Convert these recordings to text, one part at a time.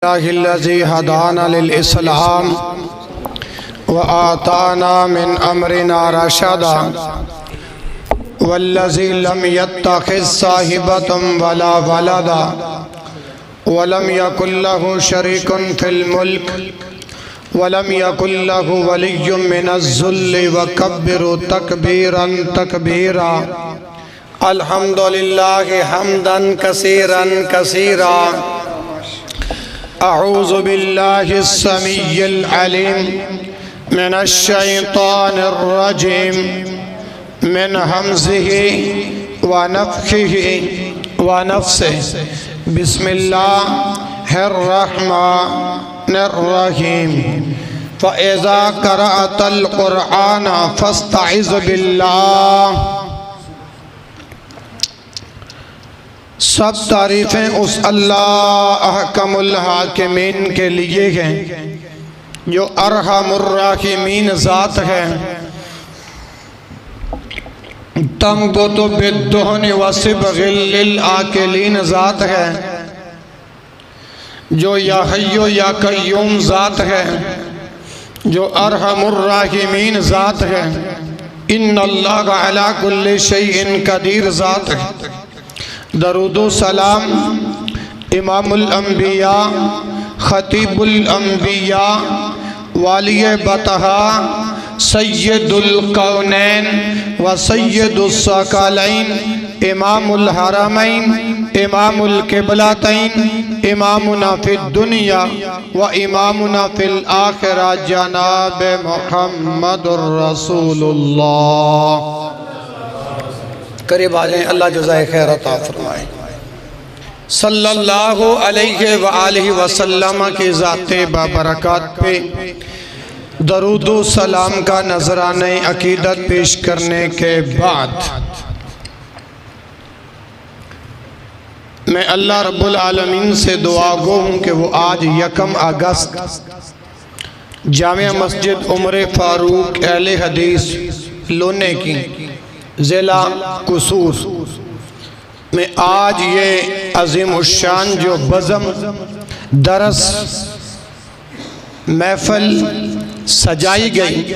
الله الذي هدانا للإسلام وآتانا من أمرنا رشدا والذي لم يتخذ صاحبة ولا ولدا ولم يكن له شريك في الملك ولم يكن له ولي من الذل وكبروا تكبيرا تكبيرا الحمد لله حمدا كثيرا كثيرا أعوذ بالله السميع العليم من الشيطان الرجيم من همزه ونفخه ونفسه بسم الله الرحمن الرحيم فإذا قرأت القرآن فاستعذ بالله سب تعریفیں اس اللہ احکم الحاکمین کے لیے ہیں جو ارحم الراحمین ذات ہے تنبت بالدہن وصبغ للآکلین ذات ہے جو یا حی یا قیوم ذات ہے جو ارحم الراحمین ذات ہے ان اللہ علی کل شیء قدیر ذات ہے درود و سلام امام الانبیاء خطیب الانبیاء والی بطحا سید القونین و سید الثقلین امام الحرمین امام القبلتین امامنا فی الدنیا و امامنا فی الآخرہ جناب محمد الرسول اللہ۔ قریب آ جائیں، اللہ جزائے خیر عطا فرمائے۔ صلی اللہ علیہ وآلہ وسلم کی ذات بابرکات پہ درود و سلام کا نذرانہ عقیدت پیش کرنے کے بعد میں اللہ رب العالمین سے دعا گو ہوں کہ وہ آج 1 اگست جامع مسجد عمر فاروق اہل حدیث لونے کی ضلع قصور میں آج یہ عظیم الشان جو بزم درس محفل سجائی گئی،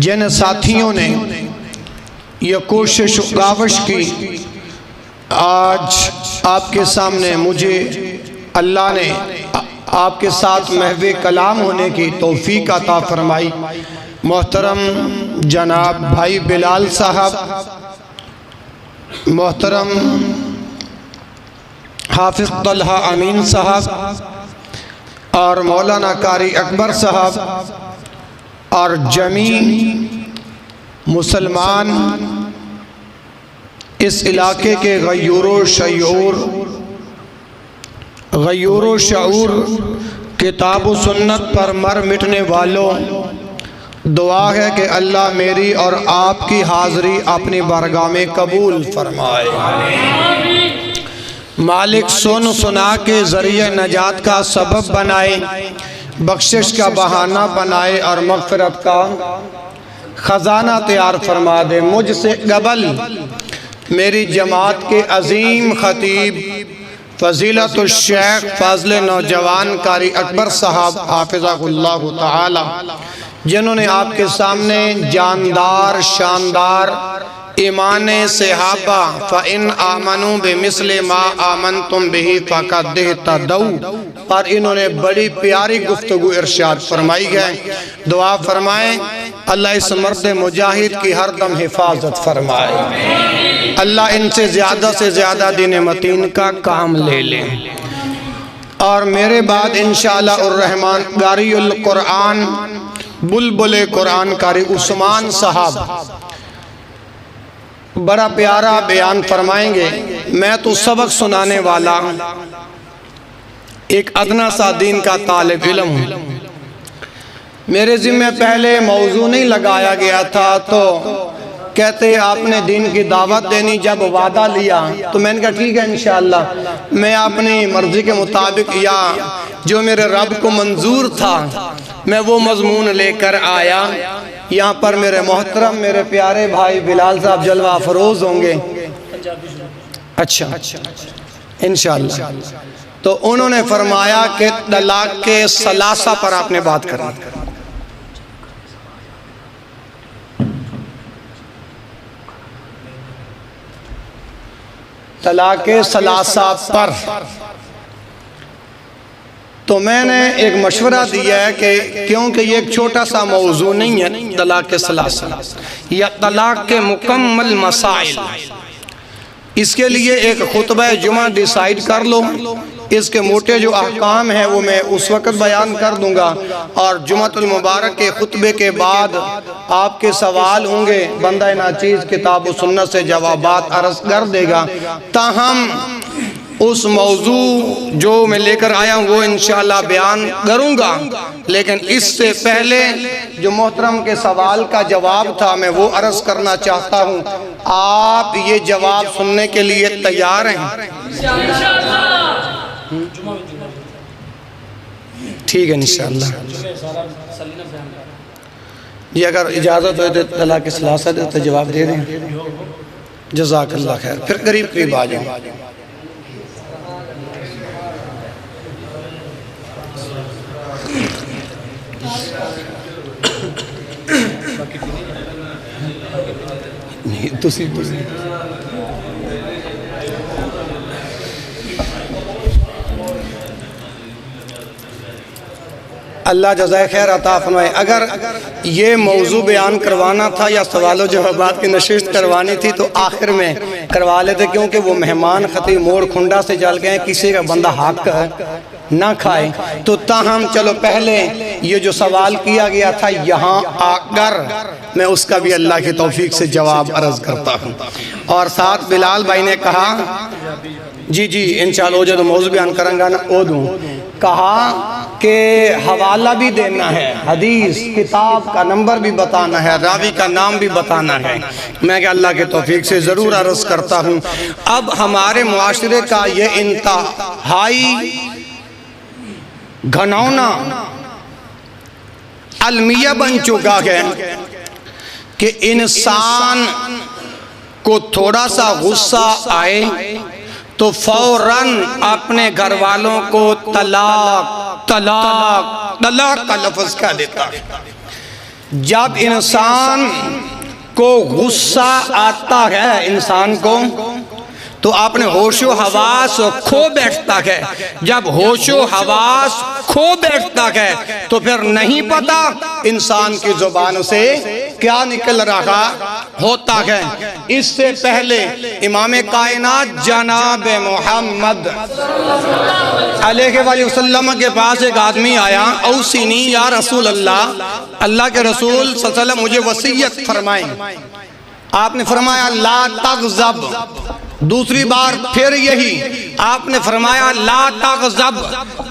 جن ساتھیوں نے یہ کوشش و کاوش کی، آج آپ کے سامنے مجھے اللہ نے آپ کے ساتھ محو کلام ہونے کی توفیق عطا فرمائی۔ محترم جناب بھائی بلال صاحب، محترم حافظ طلحہ امین صاحب اور مولانا قاری اکبر صاحب اور جمیع مسلمان اس علاقے کے غیور و شعور کتاب و سنت پر مر مٹنے والوں، دعا ہے کہ اللہ میری اور آپ کی حاضری اپنی بارگاہ میں قبول فرمائے، مالک سن سنا کے ذریعہ نجات کا سبب بنائے، بخشش کا بہانہ بنائے اور مغفرت کا خزانہ تیار فرما دے۔ مجھ سے قبل میری جماعت کے عظیم خطیب فضیلت الشیخ فاضل نوجوان قاری اکبر صاحب حافظہ اللہ تعالی، جنہوں نے آپ کے سامنے جاندار شاندار ایمان صحابہ فَإِنْ آمَنُوا بِمِثْلِ مَا آمَنْتُمْ بِهِ فَقَدْ اهْتَدَوْا پر انہوں نے بڑی پیاری گفتگو ارشاد فرمائی ہے۔ دعا فرمائیں اللہ اس مرد مجاہد کی ہر دم حفاظت فرمائے، اللہ ان سے زیادہ دین متین کا کام لے لیں۔ اور میرے بعد انشاءاللہ الرحمن قاری القرآن بلبل قرآن قاری عثمان صاحب بڑا پیارا بیان فرمائیں گے۔ میں تو سبق سنانے والا ایک ادنا سا دین کا طالب علم ہوں، میرے ذمہ پہلے موضوع نہیں لگایا گیا تھا، تو کہتے آپ نے دین کی دعوت دینی، جب وعدہ لیا تو میں نے کہا ٹھیک ہے انشاءاللہ میں اپنی مرضی کے مطابق یا جو میرے رب کو منظور تھا میں وہ مضمون لے کر آیا۔ یہاں پر میرے محترم میرے پیارے بھائی بلال صاحب جلوہ افروز ہوں گے، اچھا انشاءاللہ تو انہوں نے فرمایا کہ طلاق کے ثلاثہ پر آپ نے بات کرنی۔ طلاق کے ثلاثہ پر تو میں نے ایک مشورہ دیا ہے کہ کیونکہ یہ ایک چھوٹا سا موضوع نہیں ہے طلاق کے ثلاثہ یا طلاق کے مکمل مسائل، اس کے لیے ایک خطبہ جمعہ ڈیسائیڈ کر لو، اس کے موٹے جو احکام ہیں وہ میں اس وقت بیان کر دوں گا، اور جمعہ المبارک کے خطبے کے بعد آپ کے سوال ہوں گے، بندہ ناچیز کتاب و سنت سے جوابات عرض کر دے گا۔ تاہم اس موضوع جو میں لے کر آیا ہوں وہ انشاءاللہ بیان کروں گا، لیکن اس سے پہلے جو محترم کے سوال کا جواب تھا میں وہ عرض کرنا چاہتا ہوں۔ آپ یہ جواب سننے کے لیے تیار ہیں؟ ٹھیک ہے انشاءاللہ جی، اگر اجازت ہوئے تو طلاق کے ثلاثہ دے تو جواب دے دیں۔ جزاک اللہ خیر، پھر قریب قریب آ جائیں۔ اللہ جزائے خیر عطا فرمائے۔ اگر یہ موضوع بیان کروانا تھا یا سوال و جوابات کی نشست کروانی تھی تو آخر میں کروا لیتے، کیونکہ وہ مہمان خطیب موڑ کھنڈا سے جل گئے، کسی کا بندہ حق نہ کھائے، تو تاہم چلو پہلے یہ جو سوال کیا گیا تھا یہاں آ کر میں اس کا بھی اللہ کی توفیق سے جواب عرض کرتا ہوں۔ اور ساتھ بلال بھائی نے کہا جی انشاءاللہ جو موضوع بیان کریں گا نا او دوں، کہا کہ حوالہ بھی دینا ہے، حدیث کتاب کا نمبر بھی بتانا ہے، راوی کا نام بھی بتانا ہے۔ میں کہ اللہ کے توفیق سے ضرور عرض کرتا ہوں۔ اب ہمارے معاشرے کا یہ انتہائی گھنونا المیہ بن چکا ہے کہ انسان کو تھوڑا سا غصہ آئے تو فوراً اپنے گھر والوں کو طلاق طلاق طلاق کا لفظ کہہ دیتا ہے۔ جب انسان کو غصہ آتا ہے انسان کو تو اپنے ہوش و حواس کھو بیٹھتا ہے۔ جب ہوش و حواس کھو بیٹھتا ہے تو پھر نہیں پتا انسان کی زبان سے کیا نکل رہا ہوتا ہے۔ اس سے پہلے امام کائنات جناب محمد علیہ وآلہ وسلم کے پاس ایک آدمی آیا، اوصینی یا رسول اللہ، اللہ کے رسول صلی اللہ علیہ وسلم مجھے وصیت فرمائیں۔ آپ نے فرمایا لا تغضب، دوسری بار پھر یہی آپ نے فرمایا لا تغضب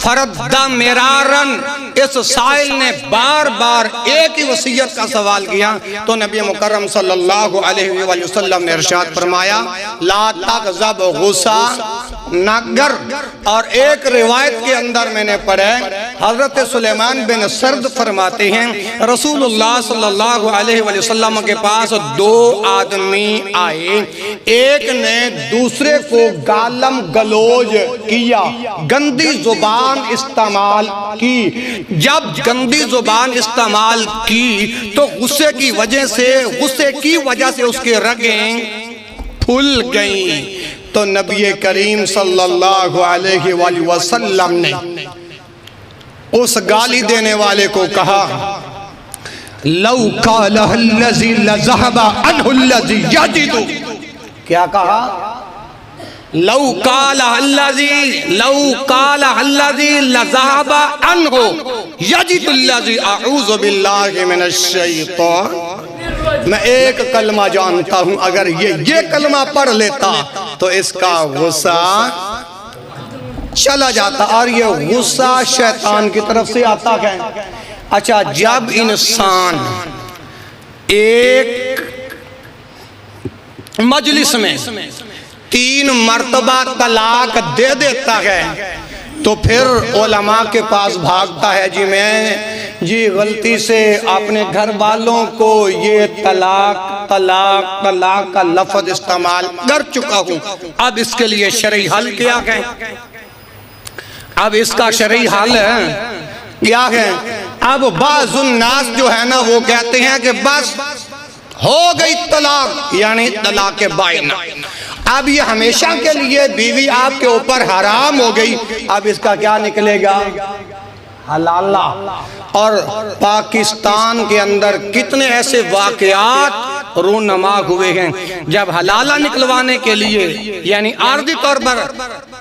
فرد مرارن۔ اس سائل نے بار بار ایک ہی وصیت کا سوال کیا تو نبی مکرم صلی اللہ علیہ وآلہ وسلم نے ارشاد فرمایا لا تغضب، غصہ نہ کر۔ اور ایک روایت کے اندر میں نے پڑھا حضرت سلیمان بن سرد فرماتے ہیں رسول اللہ صلی اللہ علیہ وآلہ وسلم کے پاس دو آدمی آئے، ایک نے دوسرے کو گالم گلوج کیا، گندی زبان استعمال کی۔ جب گندی زبان استعمال کی تو غصے کی وجہ سے اس کے رگیں پھول گئیں۔ تو نبی کریم صلی اللہ علیہ وآلہ وسلم نے اس گالی دینے والے کو کہا لو قالہ الذی لذہب عنہ الذی یجد، کیا کہا؟ لو قالہ الذی لذہب عنہ یجد الذی اعوذ باللہ من الشیطان۔ میں ایک کلمہ جانتا ہوں، اگر یہ کلمہ پڑھ لیتا تو اس کا غصہ چلا جاتا، اور یہ غصہ شیطان کی طرف سے آتا ہے۔ اچھا، جب انسان ایک مجلس میں 3 مرتبہ طلاق دے دیتا ہے تو پھر علماء کے پاس بھاگتا ہے جی غلطی سے اپنے گھر والوں کو یہ طلاق کا لفظ استعمال کر چکا ہوں، اب اس کے لیے شرعی حل کیا ہے؟ اب اس کا شرعی حل کیا ہے؟ اب بعض الناس جو ہے نا وہ کہتے ہیں کہ بس ہو گئی طلاق، یعنی طلاق بائنہ، اب یہ ہمیشہ کے لیے بیوی آپ کے اوپر حرام ہو گئی، اب اس کا کیا نکلے گا؟ حلالہ۔ اور پاکستان کے اندر کتنے ایسے واقعات رونما ہوئے ہیں جب حلالہ نکلوانے کے لیے، یعنی عارضی طور پر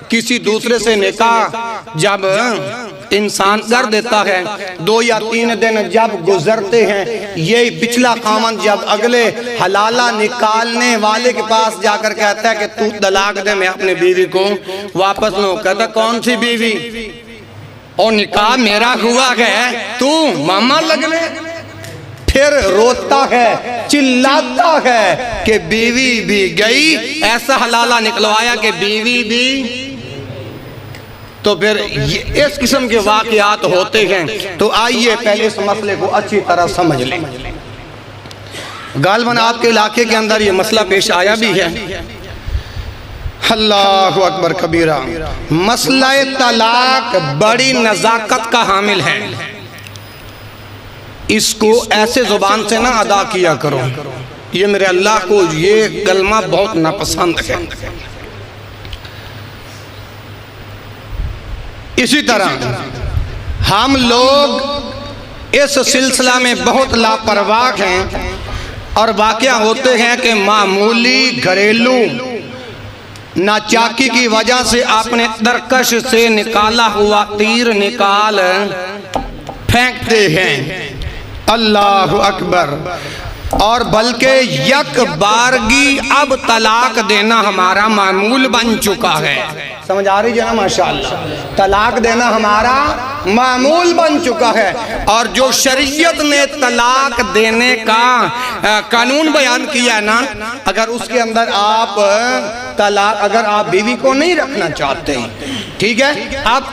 کسی دوسرے سے نکاح جب انسان کر دیتا ہے، 2 یا 3 دن جب گزرتے ہیں، یہ پچھلا خاوند جب اگلے حلالہ نکالنے والے کے پاس جا کر کہتا ہے کہ تو طلاق دے، میں اپنے بیوی کو واپس لوں، کہتا کون سی بیوی؟ اور نکاح میرا ہوا ہے، تو ماما لگنے؟ پھر روتا ہے، چلاتا ہے کہ بیوی بھی گئی، ایسا حلالہ نکلوایا کہ بیوی بھی۔ تو پھر اس قسم کے واقعات ہوتے ہیں۔ تو آئیے پہلے اس مسئلے کو اچھی طرح سمجھ لیں۔ غالباً آپ کے علاقے کے اندر یہ مسئلہ پیش آیا بھی ہے۔ اللہ اکبر کبیرہ۔ مسئلہ طلاق بڑی نزاکت کا حامل ہے، اس کو ایسے زبان سے نہ ادا کیا کرو، یہ میرے اللہ کو یہ کلمہ بہت ناپسند ہے۔ اسی طرح ہم لوگ اس سلسلہ میں بہت لاپرواہ ہیں، اور واقعہ ہوتے ہیں کہ معمولی گھریلو ناچاکی کی وجہ سے اپنے ترکش سے نکالا ہوا تیر نکال پھینکتے ہیں۔ اللہ اکبر۔ اور بلکہ یک بارگی اب طلاق دینا ہمارا معمول بن چکا ہے۔ سمجھ آ رہی ہے نا؟ ماشاءاللہ، طلاق دینا ہمارا معمول بن چکا ہے۔ اور جو شریعت نے طلاق دینے کا قانون بیان کیا نا، اگر اس کے اندر آپ طلاق، اگر آپ بیوی کو نہیں رکھنا چاہتے ہیں، ٹھیک ہے، آپ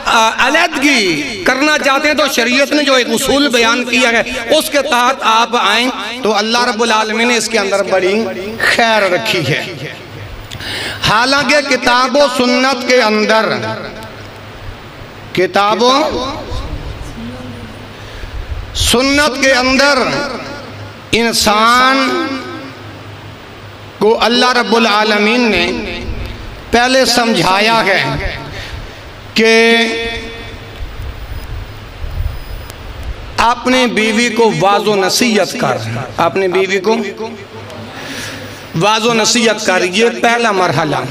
علیحدگی کرنا چاہتے ہیں، تو شریعت نے جو ایک اصول بیان کیا ہے اس کے تحت آپ آئیں، تو اللہ رب العالمین نے اس کے اندر بڑی خیر رکھی ہے۔ حالانکہ کتاب و سنت کے اندر، کتاب و سنت کے اندر انسان کو اللہ رب العالمین نے پہلے سمجھایا ہے کہ اپنے بیوی کو واعظ و نصیحت کر، اپنے بیوی کو واعظ و نصیحت کر۔ یہ پہلا مرحلہ،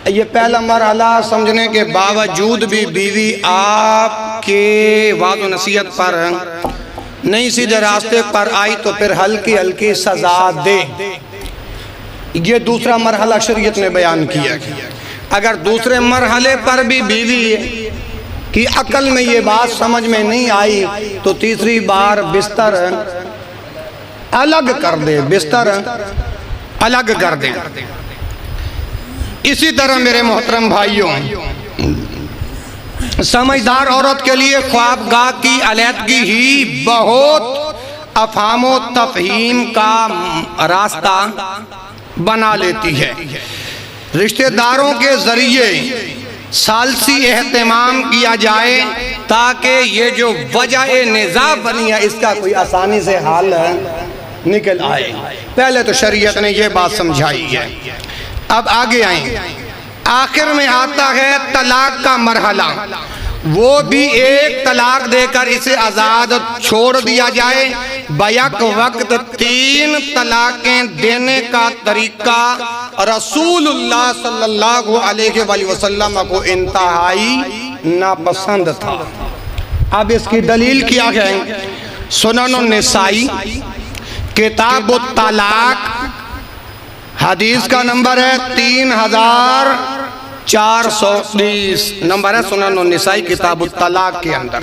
یہ پہلا مرحلہ سمجھنے کے باوجود بھی بیوی آپ کے واعظ و نصیحت پر نہیں سیدھے راستے پر آئی تو پھر ہلکی ہلکی سزا دے۔ یہ دوسرا مرحلہ شریعت نے بیان کیا۔ اگر دوسرے مرحلے پر بھی بیوی کی عقل میں یہ بات سمجھ میں نہیں آئی تو تیسری بار بستر الگ کر دے، بستر الگ کر دیں۔ اسی طرح میرے محترم بھائیوں، سمجھدار عورت کے لیے خوابگاہ کی علیحدگی ہی بہت افہام و تفہیم کا راستہ بنا لیتی ہے۔ رشتہ داروں کے ذریعے ثالثی اہتمام کیا جائے تاکہ یہ جو وجہ نزاع بنی ہے اس کا کوئی آسانی سے حل نکل آئے۔ پہلے تو شریعت نے یہ بات سمجھائی ہے۔ اب آگے آئیں، آخر میں آتا ہے طلاق کا مرحلہ، وہ بھی ایک طلاق دے کر اسے آزاد چھوڑ دیا جائے۔ بیک وقت 3 طلاقیں دینے کا طریقہ رسول اللہ صلی اللہ علیہ وآلہ وسلم کو انتہائی ناپسند تھا۔ اب اس کی دلیل کیا ہے؟ سنن النسائی کتاب الطلاق، حدیث کا نمبر ہے 3420 نمبر ہے سنن النسائی کتاب الطلاق کے اندر۔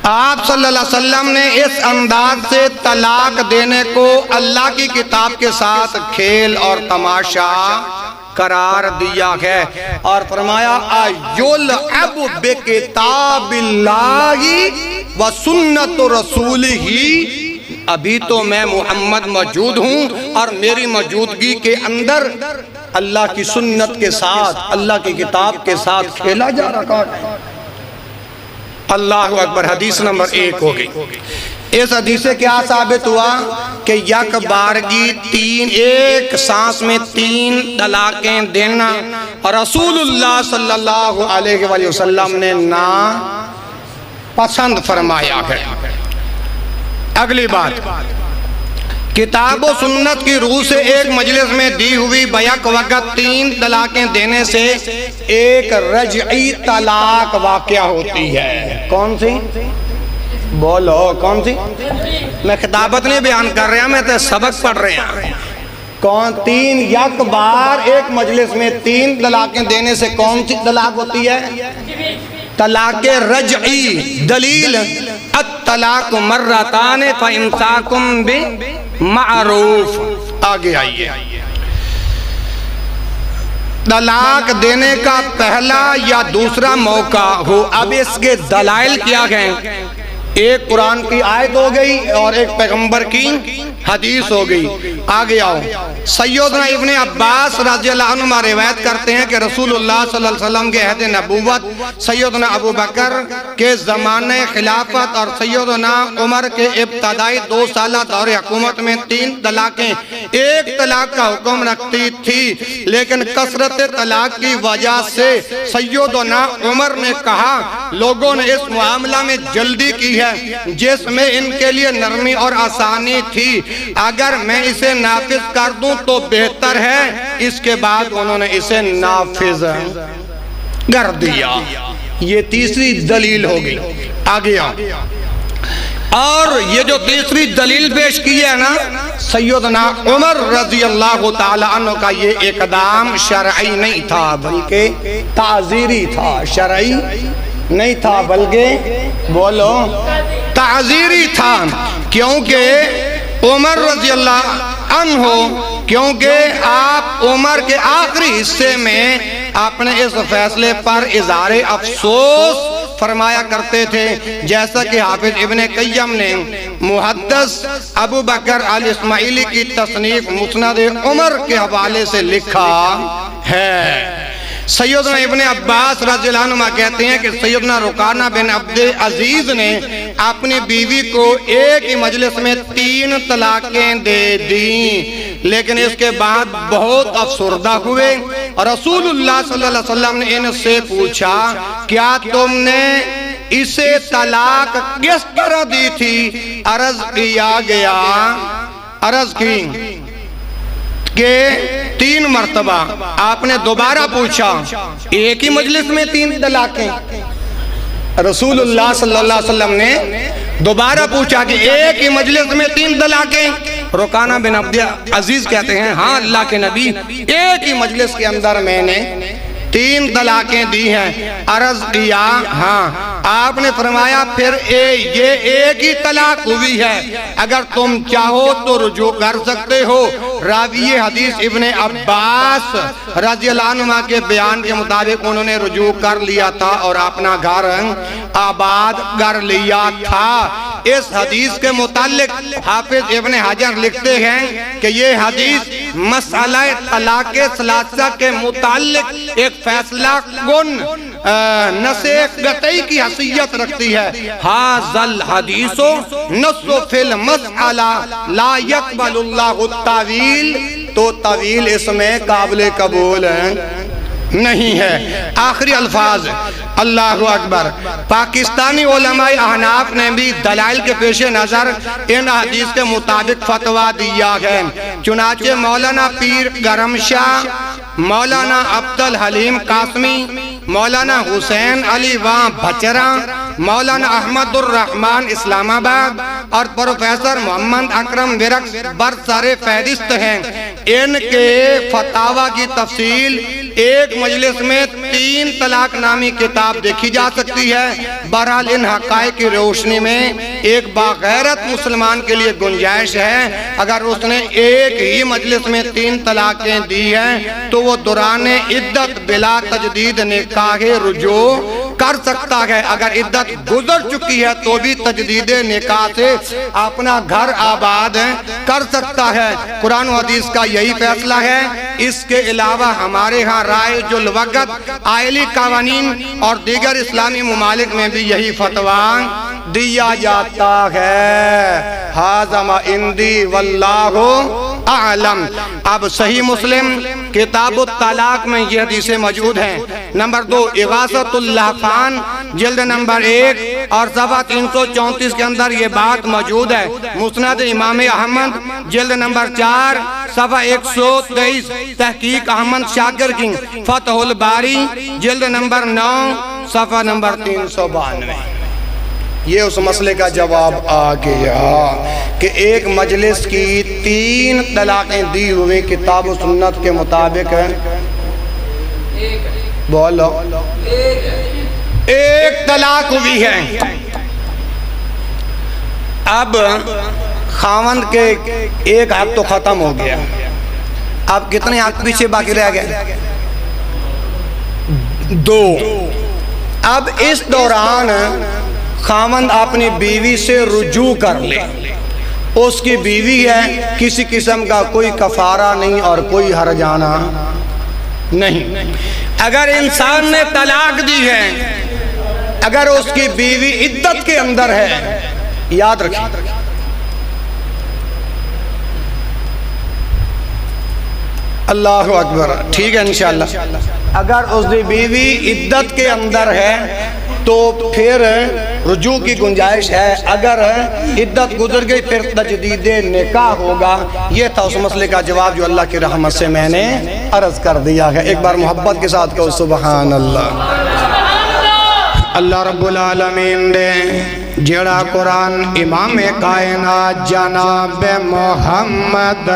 آپ صلی اللہ علیہ وسلم نے اس انداز سے طلاق دینے کو اللہ کی کتاب کے ساتھ کھیل اور تماشا قرار دیا ہے، اور فرمایا ایُلعب بکتاب اللہ و سنت رسولہ، ابھی تو میں محمد موجود ہوں اور میری موجودگی کے اندر اللہ کی سنت کے ساتھ، اللہ کی کتاب کے ساتھ کھیلا جا رہا ہے۔ اللہ اکبر۔ حدیث نمبر 1 ہو گئی۔ اس حدیث سے کیا ثابت ہوا کہ یک بارگی ایک سانس میں 3 طلاقیں دینا اور رسول اللہ صلی اللہ علیہ وآلہ وسلم نے نا پسند فرمایا ہے۔ اگلی بات، کتاب و سنت کی روح سے ایک مجلس میں دی ہوئی بیک وقت 3 طلاقیں دینے سے ایک رجعی طلاق واقع ہوتی ہے۔ کون سی؟ بولو کون سی؟ میں خطابت نہیں بیان کر رہا، میں تو سبق پڑھ رہے ہیں۔ کون 3 یک بار ایک مجلس میں 3 طلاقیں دینے سے کون سی طلاق ہوتی ہے؟ طلاق رجعی۔ دلیل الطلاق مرتان فامساکم بمعروف۔ آگے آئیے، طلاق دینے کا پہلا یا دوسرا موقع ہو۔ اب اس کے دلائل کیا گئے؟ ایک قرآن کی آیت ہو گئی اور ایک پیغمبر کی حدیث ہو گئی۔ آگے آؤ، سیدنا ابن عباس رضی اللہ عنہ روایت کرتے ہیں کہ رسول اللہ صلی اللہ علیہ وسلم کے عہد نبوت، سیدنا ابو بکر کے زمانہ خلافت اور سیدنا عمر کے ابتدائی 2 سالہ دور حکومت میں 3 طلاقیں ایک طلاق کا حکم رکھتی تھی، لیکن کثرت طلاق کی وجہ سے سیدنا عمر نے کہا لوگوں نے اس معاملہ میں جلدی کی ہے جس میں ان کے لیے نرمی اور آسانی تھی، اگر میں اسے نافذ کر دوں تو بہتر ہے۔ اس کے بعد انہوں نے اسے نافذ کر دیا۔ یہ تیسری دلیل ہوگی۔ آگے آؤ، اور یہ جو تیسری دلیل پیش کی ہے نا، سیدنا عمر رضی اللہ تعالی عنہ کا یہ اقدام شرعی نہیں تھا بلکہ تعزیری تھا۔ شرعی نہیں تھا بلکہ بولو تعزیری تھا، کیونکہ عمر رضی اللہ عنہ، کیونکہ آپ عمر کے آخری حصے میں اپنے اس فیصلے پر اظہار افسوس فرمایا کرتے تھے، جیسا کہ حافظ ابن قیم نے محدث ابو بکر الاسماعیلی کی تصنیف مسند عمر کے حوالے سے لکھا ہے۔ سیدنا ابن عباس رضی اللہ عنہ کہتے ہیں کہ سیدنا رکانہ بن عبد عزیز نے اپنی بیوی کو ایک ہی مجلس میں 3 طلاقیں دے دیں، لیکن اس کے بعد بہت افسردہ ہوئے اور رسول اللہ صلی اللہ علیہ وسلم نے ان سے پوچھا کیا تم نے اسے طلاق کس طرح دی تھی؟ عرض کیا گیا، عرض کی کہ 3 مرتبہ۔ آپ نے دوبارہ پوچھا ایک ہی مجلس میں 3 طلاقیں؟ رسول اللہ صلی اللہ علیہ وسلم نے دوبارہ پوچھا کہ ایک ہی مجلس میں 3 طلاقیں؟ رکانہ بن عبد عزیز کہتے ہیں ہاں اللہ کے نبی، ایک ہی مجلس کے اندر میں نے 3 طلاقیں دی ہیں۔ عرض کیا ہاں۔ آپ نے فرمایا پھر یہ ایک ہی طلاق ہوئی ہے، اگر تم چاہو تو رجوع کر سکتے ہو۔ راوی حدیث ابن عباس رضی اللہ عنہ کے بیان کے مطابق انہوں نے رجوع کر لیا تھا اور اپنا گھر آباد کر لیا تھا۔ اس حدیث کے متعلق حافظ ابن حجر لکھتے ہیں کہ یہ حدیث مسئلہ طلاق ثلاثہ کے متعلق ایک فیصلہ کن نسخ قطعی کی حیثیت رکھتی ہے۔ ھذا الحدیث نص فی المسئلہ لا یقبل اللہ التاویل، تو طویل اس میں قابل قبول نہیں ہے۔ آخری الفاظ، اللہ اکبر۔ پاکستانی علماء احناف نے بھی دلائل کے پیش نظر ان حدیث کے مطابق فتویٰ دیا ہے۔ چنانچہ مولانا پیر گرم شاہ، مولانا عبدالحلیم قاسمی، مولانا حسین علی وان بھچرا، مولانا احمد الرحمن اسلام آباد اور پروفیسر محمد اکرم ورک برسر فہرست ہیں۔ ان کے فتاویٰ کی تفصیل ایک مجلس میں 3 طلاق نامی کتاب دیکھی جا سکتی ہے۔ بہرحال ان حقائق کی روشنی میں ایک باغیرت مسلمان کے لیے گنجائش ہے، اگر اس نے ایک ہی مجلس میں 3 طلاقیں دی ہیں تو وہ دوران عدت بلا تجدید نکاح رجوع کر سکتا ہے، اگر عدت گزر چکی ہے تو بھی تجدید نکاح سے اپنا گھر آباد کر سکتا ہے۔ قرآن و حدیث کا یہی فیصلہ ہے۔ اس کے علاوہ ہمارے ہاں رائج الوقت، آئلی قوانین اور دیگر اسلامی ممالک میں بھی یہی فتویٰ دیا جاتا ہے۔ ھذا ما عندی واللہ اعلم۔ اب صحیح مسلم کتاب الطلاق میں یہ حدیثیں موجود ہیں۔ نمبر 2 اغاثۃ اللہفان جلد نمبر 1 اور صفحہ 334 کے اندر یہ بات موجود ہے۔ مسند امام احمد جلد نمبر 4 صفحہ 123، تحقیق احمد شاکر کی فتح الباری جلد نمبر 9 صفحہ نمبر 392۔ یہ اس مسئلے کا جواب آ گیا کہ ایک مجلس کی 3 طلاقیں دی ہوئی کتاب و سنت کے مطابق بولو ایک طلاق ہوئی ہے۔ اب خاوند کے ایک حق تو ختم ہو گیا، اب کتنے حق پیچھے باقی رہ گئے؟ 2۔ اب اس دوران خاوند اپنی بیوی سے رجوع کر لے، اس کی بیوی ہے، کسی قسم کا کوئی کفارہ نہیں اور کوئی ہرجانہ نہیں۔ اگر انسان نے طلاق دی ہے، اگر اس کی بیوی عدت کے اندر ہے، یاد رکھیں اللہ اکبر، ٹھیک ہے انشاءاللہ، اگر اس کی بیوی عدت کے اندر ہے تو پھر رجوع کی گنجائش ہے، اگر عدت گزر گئی پھر تجدید نکاح ہوگا۔ یہ تھا اس مسئلے کا جواب جو اللہ کی رحمت سے میں نے عرض کر دیا ہے۔ ایک بار محبت کے ساتھ کہو سبحان اللہ۔ اللہ رب العالمین دے جڑا قرآن امام کائنات جناب محمد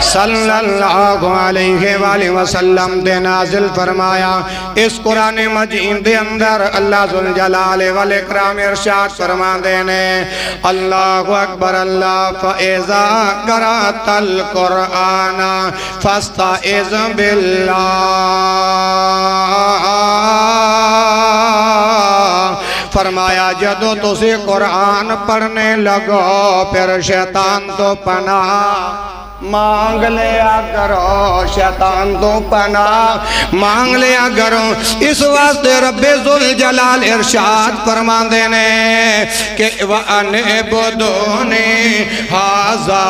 صلی اللہ علیہ وآلہ وسلم دے نازل فرمایا، اس قرآن مجید دے اندر اللہ ذوالجلال والاکرام ارشاد فرما دینے اللہ اکبر اللہ فَإِذَا قَرَأْتَ الْقُرْآنَ فَاسْتَعِذْ بِاللَّهِ۔ فرمایا جدو تسی قرآن پڑھنے لگو پھر شیطان تو پناہ مانگ لیا کرو، شیطان تو پناہ مانگ لیا کرو۔ اس واسطے رب ذوالجلال ارشاد فرما دینے کہ وَأَنِعْبُدُونِي هَذَا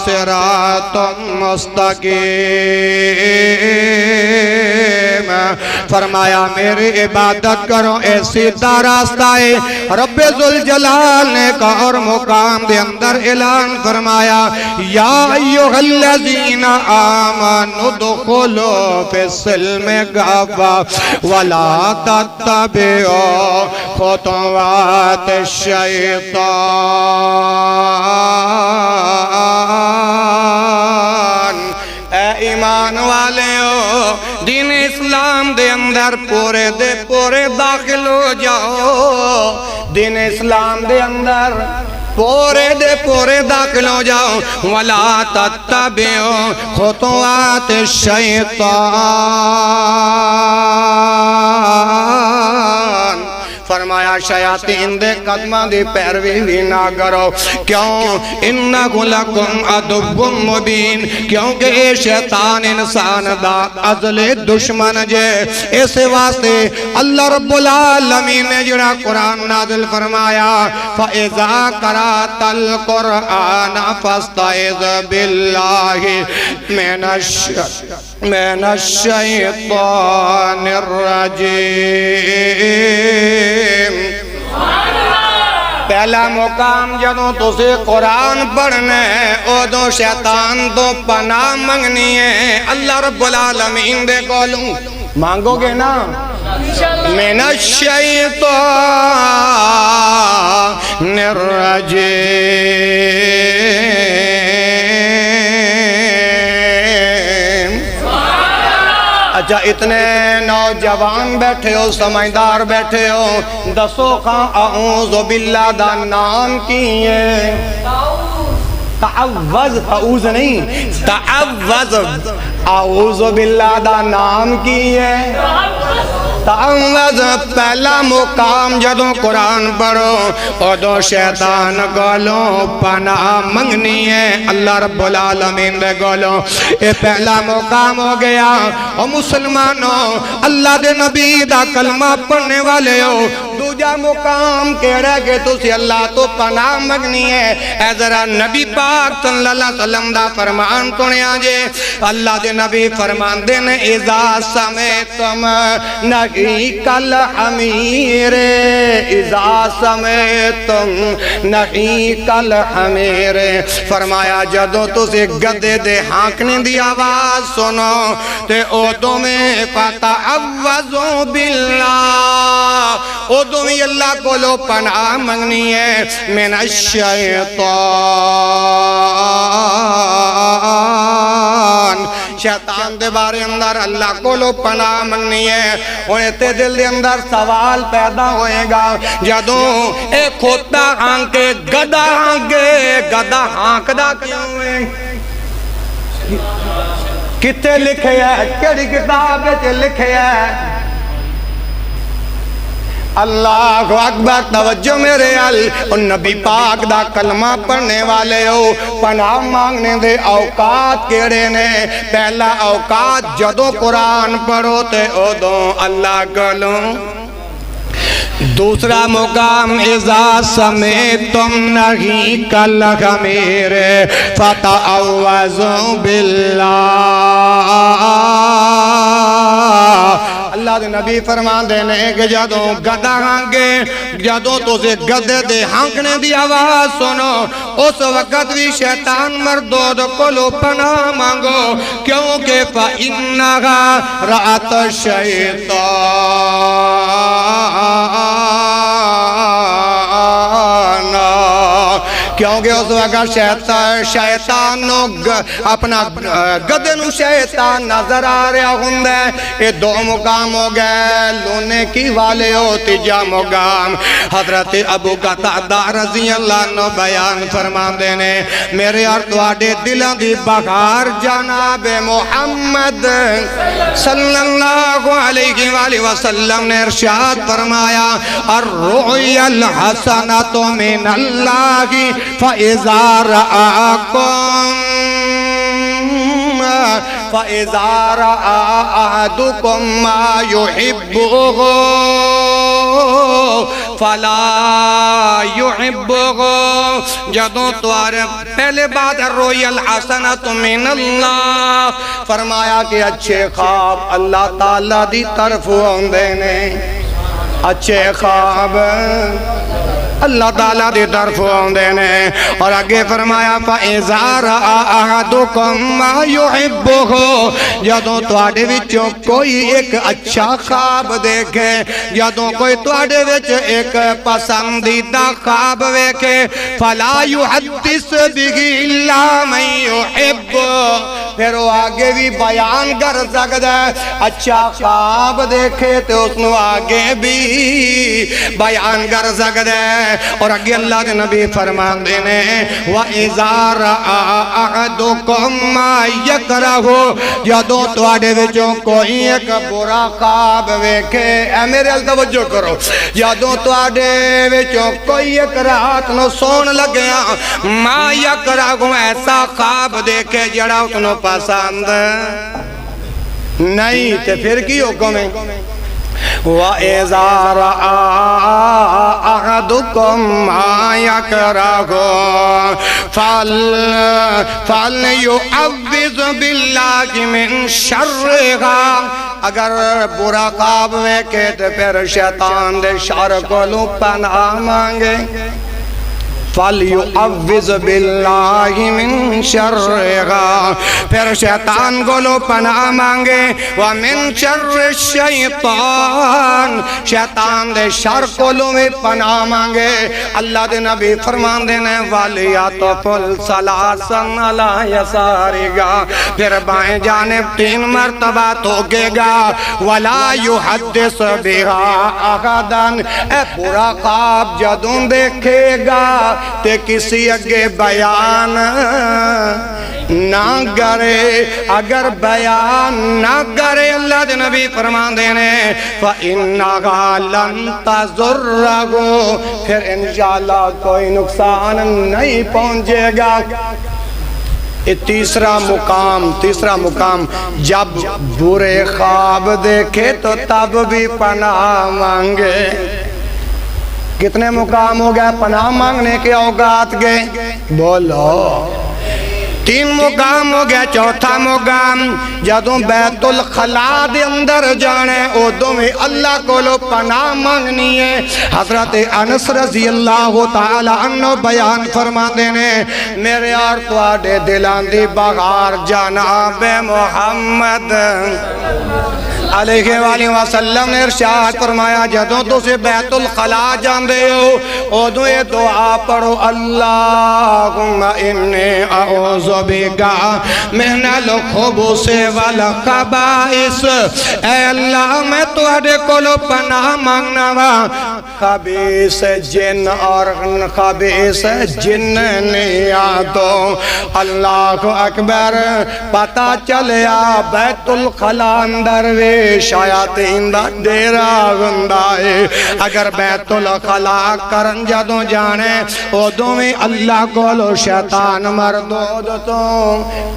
صِرَاطٌ مُسْتَقِيمٌ۔ فرمایا میری عبادت کرو، اے سیدھا راستہ ہے۔ رب ذوالجلال نے کا اور مقام دے اندر اعلان فرمایا یا ایوہ الذین آمنوا ادخلوا فی السلم کافہ ولا تتبعوا خطوات الشیطان۔ اے ایمان والے ہو، دین اسلام دے اندر پورے دے پورے داخل ہو جاؤ، دین اسلام دے اندر پورے دے پورے داخل ہو جاؤ۔ وَلَا تَتَّبِعُوا خُطُوَاتِ الشَّيْطَانِ۔ فرمایا شیاطین دے قدمہ دی پیروی بھی نہ کرو، کیوں؟ اِنَّهُ لَكُمْ عَدُوٌّ مُبِينٌ، کیونکہ اے شیطان انسان دا ازل دشمن جے۔ اس واسطے اللہ رب العالمین نے جڑا قرآن نازل فرمایا فَإِذَا قَرَأْتَ الْقُرْآنَ فَاسْتَعِذْ بِاللَّهِ مِنَ الشَّيْطَانِ الرَّجِيمِ۔ پہلا مقام جدوں تسے قرآن پڑھنے ادوں شیطان تو پناہ منگنی ہے۔ اللہ رب العالمین دے کولوں مانگو گے نا من الشیطان اچھا اتنے نوجوان بیٹھے ہو، سمجھدار بیٹھے ہو، دسو خاں اعوذ باللہ دا نام کی ہے؟ تعوذ، تعوذ نہیں، تعوذ، اعوذ باللہ دا نام کی ہے؟ تعوذ پہلا مقام جدوں قرآن پڑھو ادو شیطان گولوں پناہ منگنی ہے اللہ رب العالمین دے گولوں. اے پہلا مقام ہو گیا. او مسلمانوں اللہ دے نبی دا کلمہ پڑھنے والے ہو. دوجا مقام کہڑا کہ تسی اللہ تو پناہ منگنی ہے. اے ذرا نبی پاک صلی اللہ علیہ وسلم دا فرمان سنیا جے. اللہ دے نبی فرمان دے نے اذا سمیتم نحیق الحمیر اذا سمیتم نحیق الحمیر فرمایا جدو تسی گدے دے ہانکنے دی آواز سنو تے اودو میں فتعوذوا باللہ اودو میں اللہ کو لو پناہ منگنی ہے من الشیطان شیطان دے بارے اندر اللہ کو لو پناہ منگنی ہے. انہیں تے دل دے اندر سوال پیدا ہوئے گا جدوں اے کھوتا ہانکے گدا ہانکے گدا ہانک دا کیوں ہے کتے لکھے ہے کیڑی کتاب ہے لکھے ہے. اللہ اکبر توجہ میرے ان نبی پاک دا کلمہ پڑھنے والے ہو. پناہ مانگنے دے اوقات کیڑے نے. پہلا اوقات جدو قرآن پڑھو تے ادو اللہ گلوں. دوسرا مقام اذا سمیتم نحیق الحمیر فتعوذوا باللہ. اللہ دے نبی فرمان دینے کہ جدوں گدہ ہانگے جدوں تو سے گدے دے ہانکنے دی آواز سنو اس وقت بھی شیطان مردود کو لو پناہ مانگو کیونکہ فَإِنَّهَا رَأَتَ الشَّيْطَانَ کیونکہ اس وقت شیطان اپنا گدنو شیطان نظر آ رہا ہوں دے. یہ دو مقام ہو گئے لونے کی والے ہو. تیجا مقام حضرت ابو قتادہ رضی اللہ عنہ بیان فرمان دینے میرے ارتواڈے دلوں دی بغار جناب محمد صلی اللہ علیہ وآلہ وسلم نے ارشاد فرمایا الرؤیا الحسنۃ من اللہ فَإِذَا رَآكُمْ فَإِذَا رَآ أَحَدُكُمْ مَا يُحِبُّهُ فَلَا يُحِبُّهُ. جدوں توارے پہلے بات الرؤیا الحسنۃ من اللہ فرمایا کہ اچھے خواب اللہ تعالیٰ دی طرف ہوندے نے. اچھے خواب اللہ تعالیٰ دی طرف ہوندے نے. اور آگے فرمایا فَإِذَا رَآ أَحَدُكُمْ مَا يُحِبُّهُ جدوں تواڈے وچوں کوئی ایک اچھا خواب دیکھے جدوں کوئی تواڈے وچ ایک پسندیدہ خواب ویکھے فَلَا يُحَدِّثْ بِهِ إِلَّا مَن يُحِبُّ پھر وہ آگے بھی بیان کر سکتا ہے. اچھا خواب دیکھے تو اس نے آگے بھی بیان کر سکتا ہے. اور آگے اللہ کے نبی فرمان دینے وَإِذَا رَآ أَحَدُكُمْ مَا يَكْرَهُ جدوں تواڈے وچوں کوئی ایک برا خواب ویکھے. اے میرے ال توجہ کرو جدوں تواڈے وچوں کوئی ایک رات نو سون لگیا مَا يَكْرَهُ ایسا خواب دیکھے جڑا اس نو پسند نہیں تے پھر کی حکم ہے وَإِذَا رَآ أَحَدُكُمْ مَا يَكْرَهُ فَلْيُعَوِّذْ بِاللَّهِ مِنْ شَرِّهَا. اگر برا خواب ویکھے تو پھر شیطان دے شر کو لو پناہ مانگے. فَلْيُعَوِّذْ بِاللَّهِ مِنْ شَرِّهَا پھر شیطان کو لو پناہ مانگے. وَمِنْ شَرِّ الشَّيْطَانِ شیطان دے شر کو لو میں پناہ مانگے. اللہ دے نبی فرمان دینے وَلْيَطْفُلْ ثَلَاثًا عَلَى يَسَارِهَا پھر بائیں جانب 3 مرتبہ توکے گا. وَلَا يُحَدِّثْ بِهَا أَحَدًا اے برا خواب جدوں دیکھے گا تے کسی اگے بیان نہ کرے، اگر بیان نہ کرے اللہ دے نبی فرمان دینے فَإِنَّهَا لَن تَضُرَّهُ، پھر انشاءاللہ کوئی نقصان نہیں پہنچے گا۔ تیسرا مقام جب برے خواب دیکھے تو تب بھی پناہ مانگے۔ کتنے مقام ہو گئے پناہ مانگنے کے اوقات گئے؟ بولو 3 مقام ہو گیا۔ چوتھا مقام جدوں بیت الخلا دے اندر جانے ادوں میں اللہ کو لو پناہ مانگنی ہے۔ حضرت انس رضی اللہ تعالی عنہ بیان فرما دینے میرے اور تواڈے دلاں دی بغار جناب محمد علیہ وآلہ وسلم نے ارشاد فرمایا جدوں تسے بیت الخلا جاندے ہو ادوں یہ دعا پڑھو اللہم انی اعوذ بکا من الخبث والخبائث، اے اللہ میں تواڈے کولوں پناہ مانگنا وا خبیث جن اور خبیث جنیاتوں۔ اللہ اکبر، پتہ چلیا بیت الخلا اندر وے شیاطین دا ڈیرا ہوندا ہے۔ اگر بیت الخلا کرن جدوں جانے ادوں میں اللہ کولوں شیطان مردود تو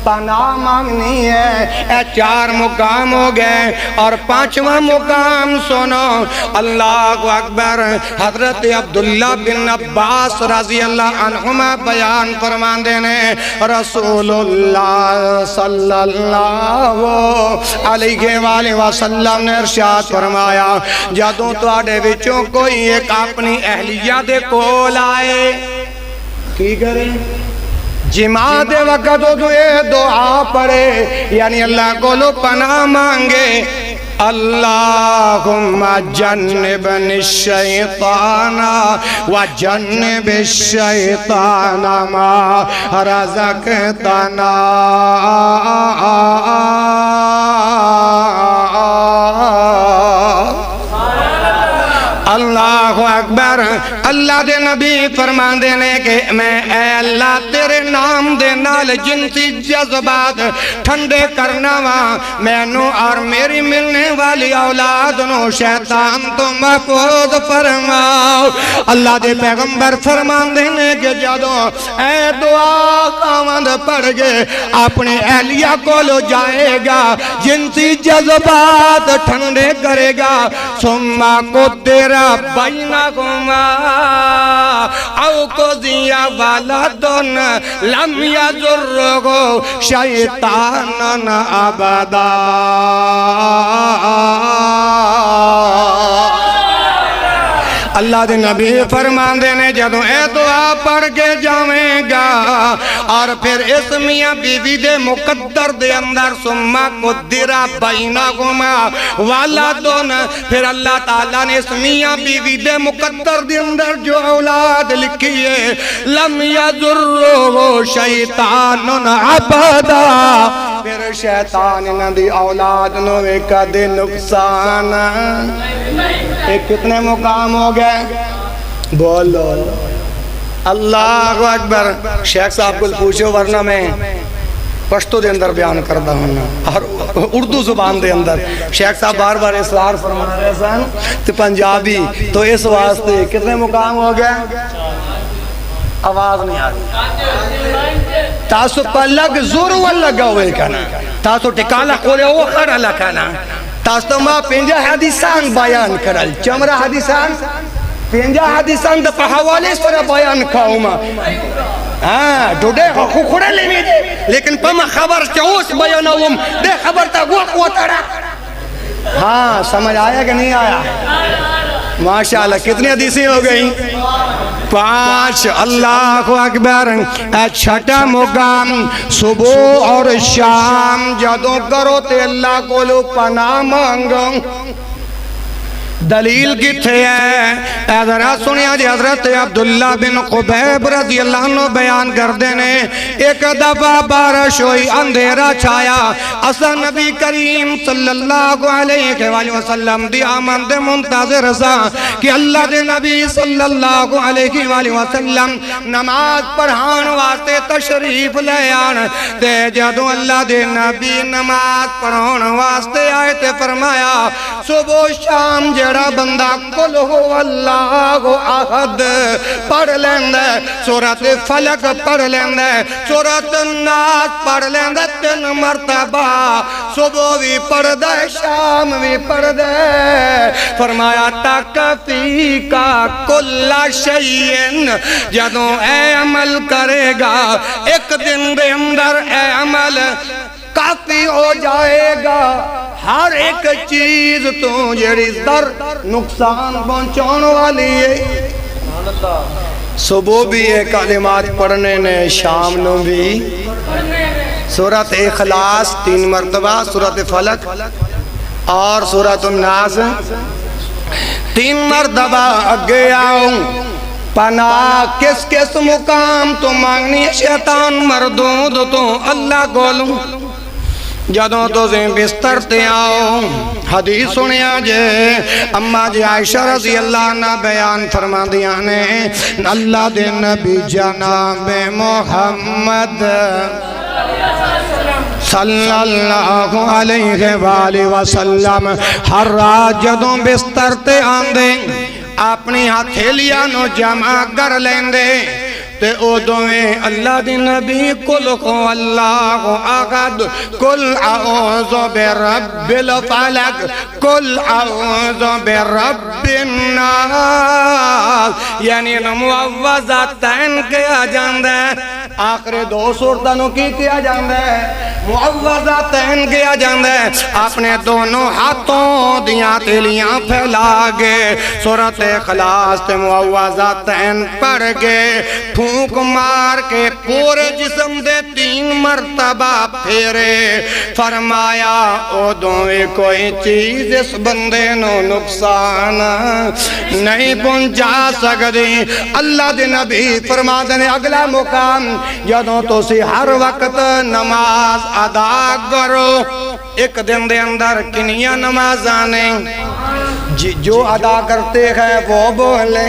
پناہ مانگنی ہے۔ اے 4 مقام ہو گئے اور 5واں مقام سنو اللہ اکبر۔ حضرت عبداللہ بن عباس رضی اللہ عنہما بیان فرمان دینے رسول اللہ صلی اللہ علیہ وآلہ وسلم نے ارشاد فرمایا جدوں تواڈے وچوں کوئی ایک اپنی اہلیہ دے کول آئے کی کرے؟ جماع دے وقت ادوں یہ دعا پڑھے یعنی اللہ کو لو پناہ مانگے اللہم جنبنی الشیطان وجنب الشیطان ما رزقتنا۔ اللہ اکبر۔ اللہ دے نبی فرمان دینے کہ میں اے اللہ تیرے نام دے نال جنسی جذبات ٹھنڈے کرنا وا مینوں اور میری ملنے والی اولاد نو شیطان تو محفوظ فرماؤ۔ اللہ دے پیغمبر فرمان دینے کہ جدوں اے دعا خاوند پڑھ گے اپنے اہلیہ کو لو جائے گا جنسی جذبات ٹھنڈے کرے گا ثم قدر بینکما او قضی ولد لم یضرہ شیطان ابدا۔ اللہ دے نبی فرمان دینے جدوں اے دعا پڑھ کے جاویں گا اور پھر اس میاں بیوی دے مقدر دے اندر ثم قدر بینہما ولدن، پھر اللہ تعالیٰ نے اس میاں بیوی دے مقدر دے اندر جو اولاد لکھی ہے لم یضرہ شیطان ابدا، پھر شیطان انہاں دی اولاد نو کدے نقصان۔ ایک کتنے مقام ہو گئے؟ بولو اللہ اکبر۔ شیخ صاحب کو پوچھو ورنہ میں پشتو دے اندر بیان کردہ ہوں اور اردو زبان دے اندر شیخ صاحب بار بار اصرار فرما رہے سن تو پنجابی تو اس واسطے کتنے مقام ہو گئے؟ آواز نہیں آ رہی۔ تاسو پلگ زور لگا ہوئے کنا، تاسو ٹکالا کھولے وہ کھڑا لکھانا، تاسو ما پینجا حدیثان بیان کرل چمرہ حدیثان پینجا حدیثان دا پہوالے سر بیان کھاؤ ما ڈوڑے خوڑے لینے دے لیکن پما خبر چاوس بیانوم دے خبر تا گوہ قوتڑا۔ ہاں سمجھ آیا کہ نہیں آیا؟ ماشاءاللہ کتنی حدیثیں ہو گئی؟ 5۔ اللہ اکبر۔ چھٹا مقام صبح اور شام جدوں کرو تے اللہ کو لو پناہ مانگو دلیل کتھے ہے؟ ذرا سنیا جی حضرت عبداللہ بن قبیب رضی اللہ عنہ بیان کر دینے ایک دفعہ بارش ہوئی اندھیرا چھایا اصلا نبی کریم صلی اللہ علیہ وآلہ وسلم دی آمد منتظر سا کہ اللہ دے نبی صلی اللہ علیہ وآلہ وسلم نماز پڑھان واسطے تشریف لے آن تے جدو اللہ دے نبی نماز پڑھان واسطے آئے تے فرمایا صبح شام جڑا بندہ قل هو اللہ احد پڑھ لیندے سورۃ فلق پڑھ لیندے سورۃ الناس پڑھ لیندے 3 مرتبہ صبح بھی پڑھ دے شام بھی پڑھ دے فرمایا تکفی کا کل شیئن جدوں اے عمل کرے گا ایک دن دے اندر اے عمل کافی ہو جائے گا ہر ایک چیز تو جڑی در نقصان پہنچان والی ہے صبح بھی یہ کلمات پڑھنے نے شام نو بھی سورۃ اخلاص 3 مرتبہ سورۃ فلق اور سورۃ الناس 3 مرتبہ اگے آؤں پناہ کس کس مقام تو مانگنی شیطان مردود تو اللہ گولوں جدوں تو زین بستر تے آؤ حدیث سنیا جے اما جی عائشہ رضی اللہ عنہ بیان فرما دیا نے اللہ دے نبی جناب محمد صلی اللہ علیہ وآلہ وسلم ہر رات جدوں بستر تے آندے اپنی ہتھیلیاں نو جمع کر لیندے تے او دویں اللہ دی نبی قل هو اللہ احد قل اعوذ برب الفلق قل اعوذ برب الناس یعنی معوذتین کیا جاندہ آخر 2 سورتوں کی کیا جاندہ معوذتین کیا جاندہ اپنے دونوں ہاتھوں دیاں تیلیاں پھیلا گے سورۃ اخلاص تے معوذتین پڑھ گے پھونک مار کے پورے جسم دے 3 مرتبہ پھیرے فرمایا او دوئے کوئی چیز اس بندے نو نقصان نہیں پہنچا سکتی اللہ دے نبی فرما دینے اگلا مقام جدوں تو سی ہر وقت نماز ادا کرو ایک دن دے اندر کنیاں نماز آنے جو ادا کرتے ہیں وہ بولیں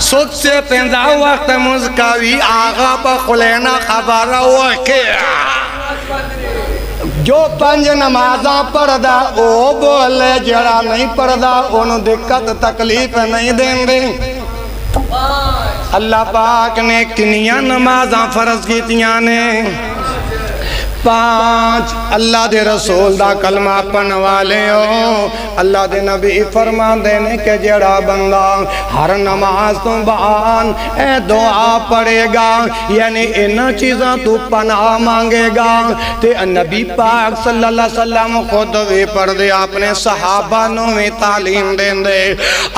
سود سے 50 وقت مزکاوی آغا پا خلینا خبر وکیا جو 5 نمازاں پڑھدا او بولے جڑا نہیں پڑھدا انہوں دقت تکلیف نہیں دیں دے اللہ پاک نے کنیاں نمازاں فرض کیتیاں نے 5 اللہ دے رسول دا کلمہ پڑھن والے ہو اللہ دے نبی فرما دینے کہ جڑا بندہ ہر نماز تو بعد اے دعا پڑھے گا یعنی ان چیزاں تو پناہ مانگے گا تے نبی پاک صلی اللہ علیہ وسلم خود بھی پڑھ دے اپنے صحابہ نو میں تعلیم دیں دے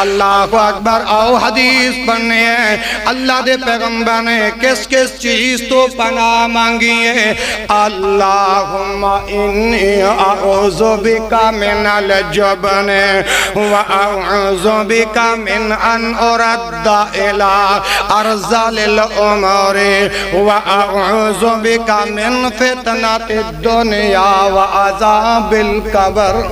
اللہ اکبر آؤ حدیث پڑھنے ہیں اللہ دے پیغمبر نے کس کس چیز تو پناہ مانگی ہے اللہم انی اعوذ بکا من الجبن واعوذ بکا من ان ارد الى ارذل الامور واعوذ بکا من فتنة الدنیا وعذاب القبر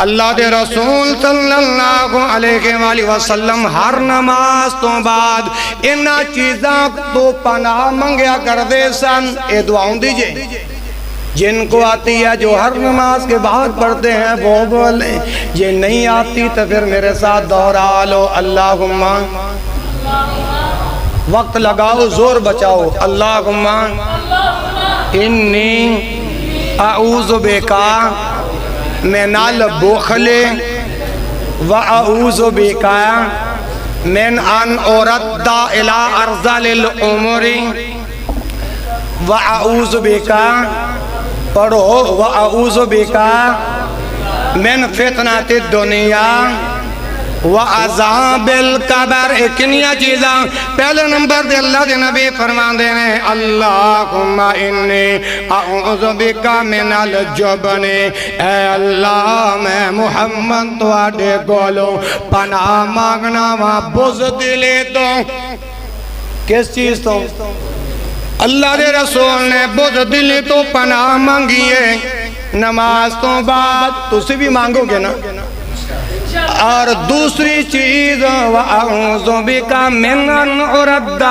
اللہ دے رسول صلی اللہ علیہ وآلہ وسلم ہر نماز تو بعد انہا چیزاں تو پناہ منگیا کر دے سن اے دعاؤں دیجئے جن کو آتی ہے جو ہر نماز کے بعد پڑھتے ہیں وہ بولیں یہ نہیں آتی تو پھر میرے ساتھ دہرا لو اللہم وقت لگاؤ زور بچاؤ اللہم انی اعوذ بکا من البخل واعوذ بکا من ان ارد الى ارذل الامور واعوذ بکا پڑھو واعوذ بکا من فتنة الدنیا وعذاب القبر کنیا چیزاں پہلے نمبر دے اللہ دے نبی فرمان دے نے اللہم انی اعوذ بکا من الجبن اے اللہ میں محمد تو آڈے گولوں پناہ مانگنا وہاں بزدلی تو کس چیز تو اللہ دے رسول نے بزدلی تو پناہ مانگیے نماز تو بعد تو سے بھی مانگو گے نا اور دوسری چیز وَأَعُوذُ بِكَ مِنْ أَنْ أُرَدَّ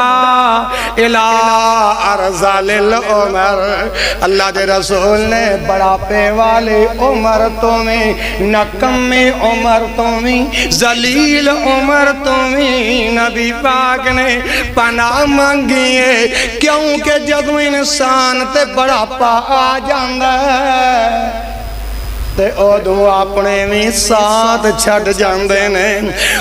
إِلَىٰ أَرْذَلِ الْعُمَرِ اللہ دے رسول نے بڑھاپے والے عمر تمہیں نکمی عمر تمہیں ذلیل عمر تمہیں نبی پاک نے پناہ مانگی ہے کیونکہ جب انسان تے بڑھاپا آ جاندہ ہے تے اودو اپنے بھی ساتھ چھٹ جاندے نے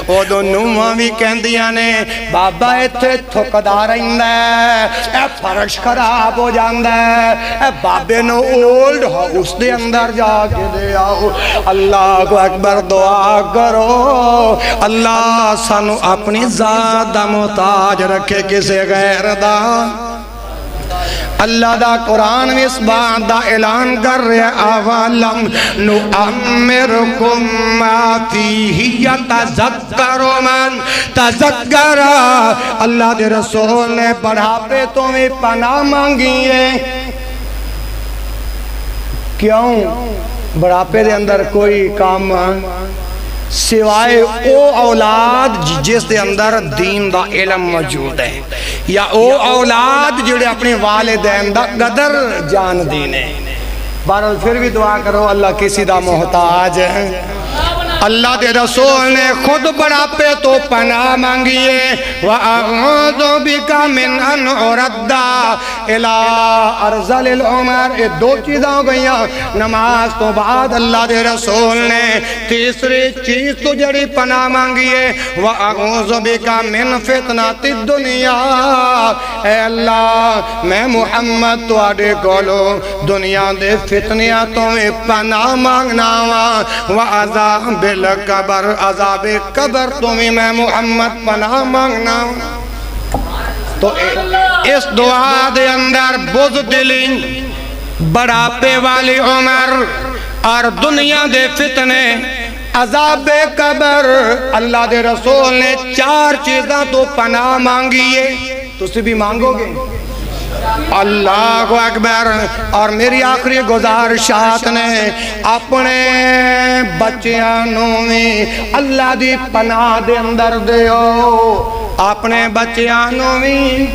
اودو نومہ بھی کہندیاں نے بابا ایتھے تھکدا رہندا ہے اے فرش خراب ہو جاندا ہے اے بابے نو اولڈ ہاؤس دے اندر جا کے دے آؤ اللہ اکبر دعا کرو اللہ سانو اپنی ذات دا محتاج رکھے کسے غیر دا اللہ دا قرآن میں اس بات دا اعلان کر رہے اولم نعمرکم ما فیہ یتذکر من تذکر اللہ دے رسول نے بڑھاپے تمہیں پناہ مانگی ہے کیوں بڑھاپے دے اندر کوئی کام سوائے او اولاد جس دے اندر دین دا علم موجود ہے یا او اولاد جڑے اپنے والدین دا قدر جان دینے بہرحال پھر بھی دعا کرو اللہ کسی دا محتاج ہے اللہ دے رسول نے خود بڑھاپے تو پناہ مانگیے وَأَعُوذُ بِكَ مِنْ أَنْ أُرَدَّ إِلَىٰ أَرْذَلِ الْعُمَرِ یہ دو چیزیں ہو گئیں نماز تو بعد اللہ دے رسول نے تیسری چیز تو جڑی پناہ مانگیے وَأَعُوذُ بِكَ مِنْ فِتْنَةِ الدُّنْيَا اے اللہ میں محمد تو آڈے کولو دنیا دے فتنیاں تو پناہ مانگنا وَعَذَابِ قبر عذاب قبر تمہیں میں محمد پناہ مانگنا تو اس دعا دے اندر بزدلی بڑھاپے والی عمر اور دنیا دے فتنے عذاب قبر اللہ دے رسول نے چار چیزاں تو پناہ مانگی ہے تو اسے بھی مانگو گے اللہ اکبر اور میری آخری گزارشات نے اپنے بچیانوں میں اللہ دی پناہ دے اندر دیو اپنے بچیانوں میں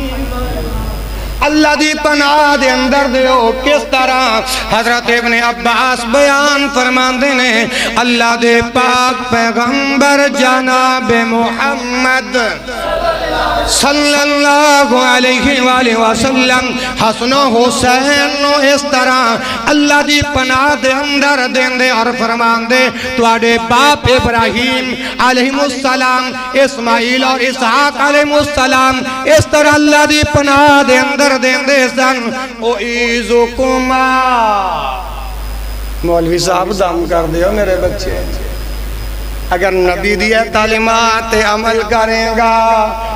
اللہ دی پناہ دے اندر دیو کس طرح حضرت ابن عباس بیان فرماندے نے اللہ دے پاک پیغمبر جناب محمد صلی اللہ علیہ وآلہ وسلم حسن و حسین نو اس طرح اللہ دی پناہ دے اندر دین دے اور فرمان دے تواڈے باپ ابراہیم علیہ السلام اسماعیل اور اسحاق علیہ السلام اس طرح اللہ دی پناہ دے اندر دین دے سن اعیذکما مولوی صاحب دم کر دیو میرے بچے اگر نبی دیا تعلیمات عمل کریں گا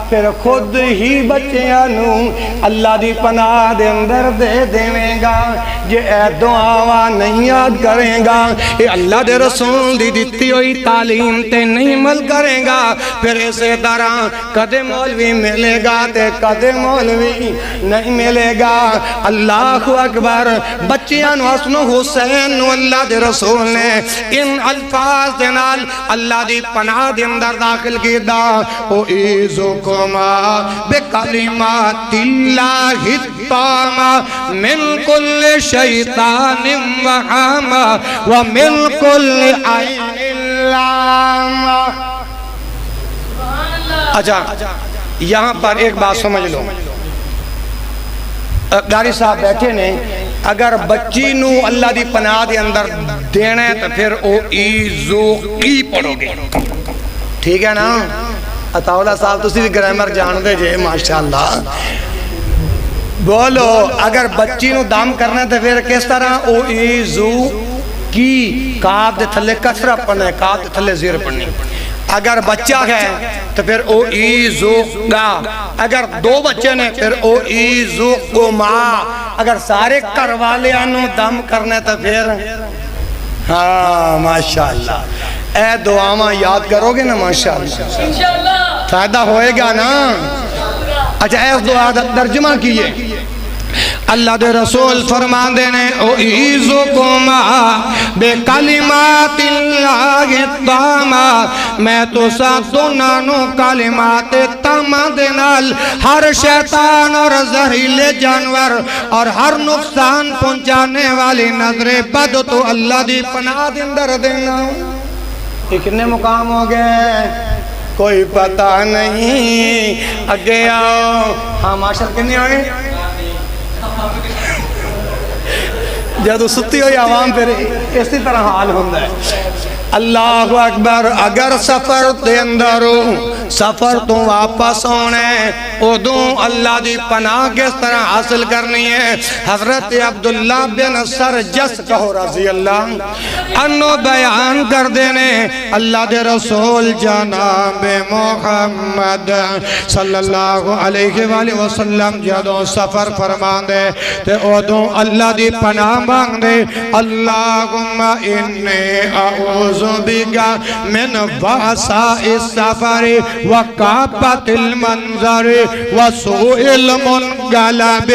پھر خود ہی بچیانوں اللہ دی پناہ دے اندر دے دیویں گا یہ اے دعاواں نہیں یاد کریں گا یہ اللہ دے رسول دی دیتی ہوئی تعلیم تے نہیں عمل کریں گا پھر اسے طرح کدے مولوی ملے گا تے کدے مولوی نہیں ملے گا اللہ اکبر بچیانوں حسن و حسین اللہ دے رسول نے ان الفاظ دے نال اللہ دی پناہ دے اندر داخل کی دا اعیذکما بکلمات اللہ التامہ من کل شیطان وہامہ ومن کل عین لامہ اچھا یہاں پر ایک بات سمجھ لو داری صاحب بیٹھے نے اگر بچی نو اللہ دی پناہ دے اندر دینا ہے تو پھر او ایزو کی پڑھو گے ٹھیک ہے نا عطاولہ صاحب تو بھی گرامر جان دے جے ماشاءاللہ بولو اگر بچی نو دام کرنا ہے تو پھر کس طرح او ایزو کی کاف دے تھلے کسرہ پڑھنا ہے کاف دے تھلے زیر پڑھنی اگر بچہ ہے تو پھر او ایزوگا، اگر 2 بچے نے پھر او ایزوگما، اگر سارے کروالے آنو دم کرنے تو پھر ہاں ماشاءاللہ اے دعاواں یاد کرو گے نا ماشاءاللہ فائدہ ہوئے گا نا۔ اچھا ایس دعا ترجمہ کیے، اللہ دے رسول فرمان دینے اعیذکما بکلمات اللہ التامات، میں تو ساتھ دونانو کلمات تامہ دینال ہر شیطان اور زہریلے جانور اور ہر نقصان پہنچانے والی نظر بد تو اللہ دی پناہ دندر دینا۔ یہ کتنے مقام ہو گئے کوئی پتہ نہیں، اگے آؤ ہاں معاشر کتنے ہوئے جدو ستی ہوئی عوام پھر اسی طرح حال ہوندہ ہے۔ اللہ اکبر، اگر سفر تے اندرو سفر تو واپس ہونے ادوں اللہ دی پناہ کس طرح حاصل کرنی ہے، حضرت عبداللہ بن سرجس کہو رضی اللہ انو بیان کر دینے اللہ دے رسول جناب محمد صلی اللہ علیہ وآلہ وسلم جدوں سفر فرمان دے تے ادوں اللہ دی پناہ مانگ دے، اللہم انی اعوذ بکا من وعثاء السفر وکابت المنظر وسوء المنقلب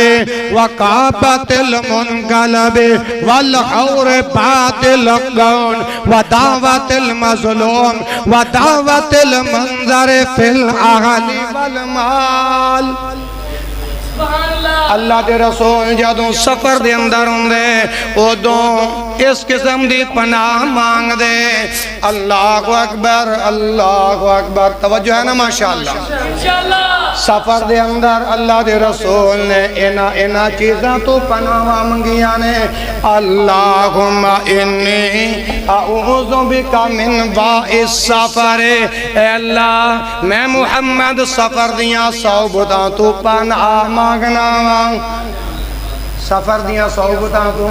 وکابت المنقلب والحور بات القون ودعوت المظلوم ودعوت المنظر فی الاہل والمال۔ اللہ دے رسول جدوں سفر دے اندر ہوندے ادوں اس قسم دی پناہ مانگ دے۔ اللہ اکبر اللہ اکبر، توجہ ہے نا ماشاءاللہ۔ سفر دے اندر اللہ دے رسول نے اینا چیزاں تو پناہ مانگیاں نے، اللہم انی اعوذ بکا من واء السفر، اے اللہ میں محمد سفر دیاں صحبتاں تو پناہ مانگنا وا، سفر دیاں صحبتاں تو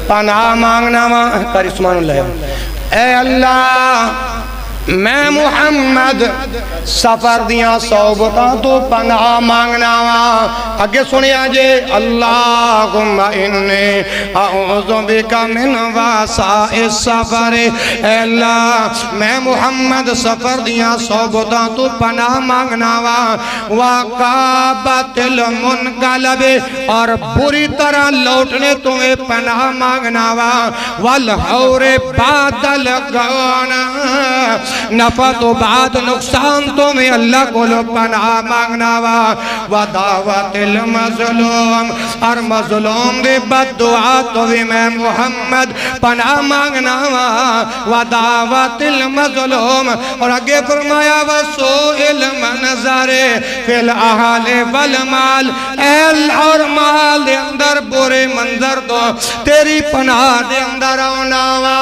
پناہ مانگنا وا، کاری سبحان اللہ، اے اللہ میں محمد سفر دیاں صحبتاں تو پناہ مانگنا وا۔ اگے سنیا جے، اللہم انی اعوذ بکا من وعثاء السفر، اے اللہ میں محمد سفر دیاں صحبتاں تو پناہ مانگنا وا، وکابت المنقلب اور بری طرح لوٹنے تمہیں پناہ مانگنا وا، والحور بعد القون نفع تو بعد نقصان تو میں اللہ کو لو پناہ مانگنا وا، ودعوت المظلوم اور مظلوم دے بد دعا تو بھی میں محمد پناہ مانگنا وا، ودعوت المظلوم اور آگے فرمایا وسوء المنظر فی الاہل والمال، اہل اور مال دے اندر برے منظر دو تیری پناہ دے اندر آنا وا۔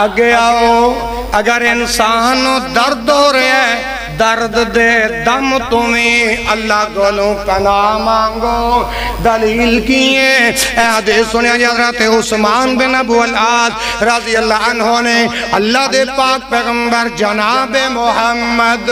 اگے آؤ، اگر انسان درد ہو رہے ہیں درد دے دم تمہیں اللہ گولوں پناہ مانگو، دلیل کیے اے حدیث سنیا جی حضرت عثمان بن ابو العاص رضی اللہ عنہ نے اللہ دے پاک پیغمبر جناب محمد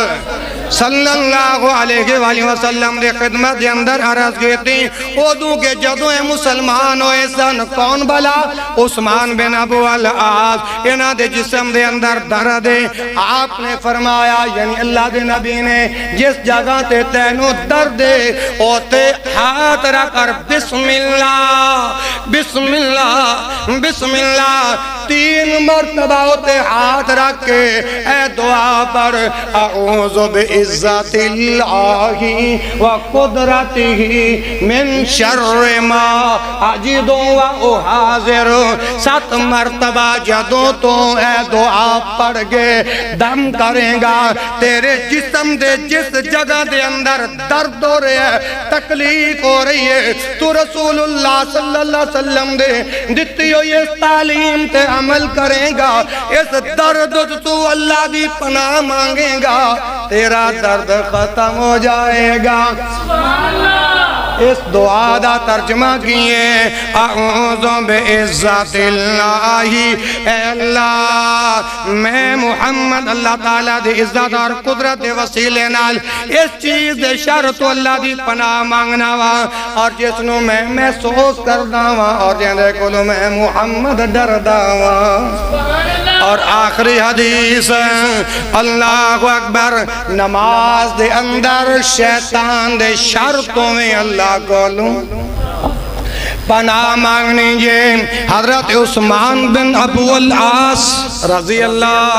صلی اللہ علیہ وآلہ وسلم دے خدمت دے اندر عرض کی تھی، ادو کے جدوں مسلمان ہوئے سن کون بلا؟ عثمان بن ابو العاص، انہاں دے جسم دے اندر درد ہے، آپ نے فرمایا یعنی اللہ دے نبی نے جس جگہ تے تینو درد ہے اوتے ہاتھ رکھ کر بسم اللہ بسم اللہ بسم اللہ 3 مرتبہ ہوتے ہاتھ رکھ کے اے دعا پر اعوذ بعزت اللہ و قدرتہ من شر ما اجد و احاذر، 7 مرتبہ جدوں تو اے دعا پڑھ گے دم کریں گا تیرے جسم دے جس جگہ دے اندر درد ہو رہے ہے تکلیف ہو رہی ہے تو رسول اللہ صلی اللہ علیہ وسلم دے دیتی ہوئی اس تعلیم تے عمل کریں گا، اس درد تو اللہ دی پناہ مانگیں گا تیرا درد ختم ہو جائے گا۔ اس دعا دا ترجمہ کیے اعوذ بعزت اللہ، اے اللہ میں محمد اللہ تعالیٰ دی عزت اور قدرت دے وسیلے نال اس چیز دے شر تو اللہ دی پناہ مانگنا وا، اور جس نو میں محسوس کردا وا اور جندے کولوں میں محمد ڈردا وا۔ اور آخری حدیث اللہ اکبر، نماز دے اندر شیطان دے شرطوں میں اللہ کولوں پناہ مانگنی جے۔ حضرت عثمان بن ابو العاص رضی اللہ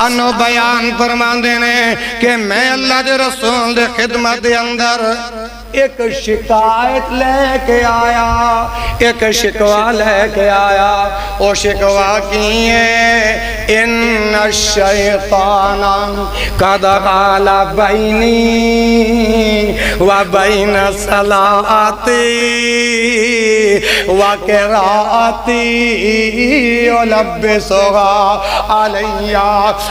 عنہ بیان فرماندے نے کہ میں اللہ دے رسول دے خدمت دے اندر ایک شکایت لے کے آیا، ایک شکوہ لے کے آیا۔ او شکوہ کیے ان الشیطان قد قال بینی و بین صلاتی و قراءتی ولبسها علیہ۔